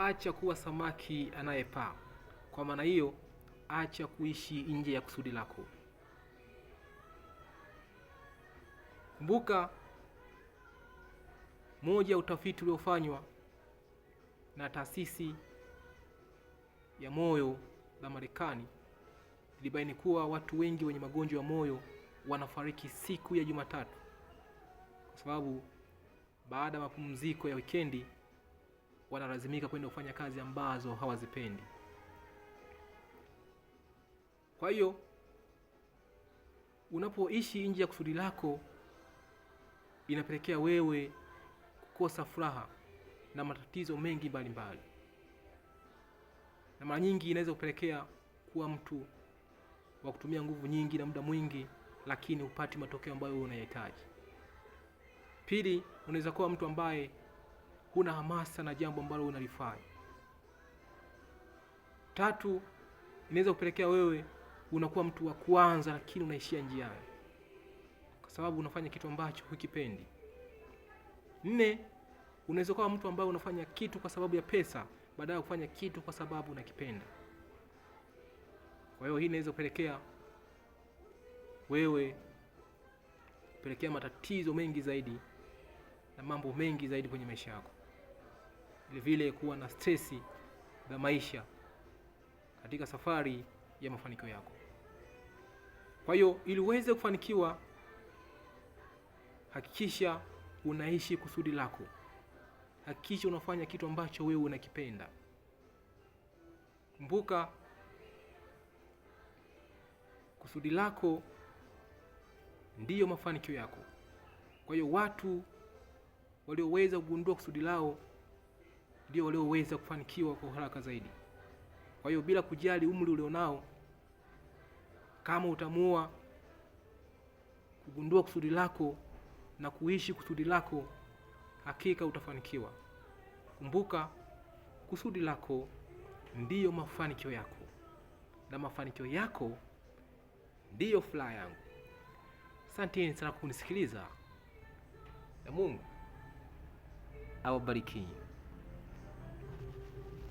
acha kuwa samaki anayepaa. Kwa maana hiyo, acha kuishi nje ya kusudi lako. Kumbuka, moja ya utafiti uliofanywa na taasisi ya moyo la Marekani ilibaini kuwa watu wengi wenye magonjwa ya moyo wanafariki siku ya Jumatatu, kwa sababu baada ya mapumziko ya wikendi wanalazimika kwenda kufanya kazi ambazo hawazipendi. Kwa hiyo unapoishi nje ya kusudi lako, inapelekea wewe kukosa furaha na matatizo mengi mbalimbali, na mara nyingi inaweza kupelekea kuwa mtu wa kutumia nguvu nyingi na muda mwingi, lakini hupati matokeo ambayo unayahitaji. Pili, unaweza kuwa mtu ambaye huna hamasa na jambo ambalo unalifanya. Tatu, inaweza kupelekea wewe unakuwa mtu wa kuanza lakini unaishia njiani, kwa sababu unafanya kitu ambacho hukipendi. Nne, unaweza kuwa mtu ambaye unafanya kitu kwa sababu ya pesa badala ya kufanya kitu kwa sababu unakipenda. Kwa hiyo hii inaweza kupelekea wewe kupelekea matatizo mengi zaidi na mambo mengi zaidi kwenye maisha yako. Vile vile kuwa na stresi za maisha katika safari ya mafanikio yako. Kwa hiyo ili uweze kufanikiwa, hakikisha unaishi kusudi lako. Hakikisha unafanya kitu ambacho wewe unakipenda. Kumbuka, kusudi lako ndiyo mafanikio yako. Kwa hiyo watu walioweza kugundua kusudi lao ndio walioweza kufanikiwa kwa haraka zaidi. Kwa hiyo bila kujali umri ulionao, kama utaamua kugundua kusudi lako na kuishi kusudi lako, hakika utafanikiwa. Kumbuka, kusudi lako ndiyo mafanikio yako, na mafanikio yako ndiyo furaha yangu. Asanteni sana kwa kunisikiliza, na Mungu awabariki.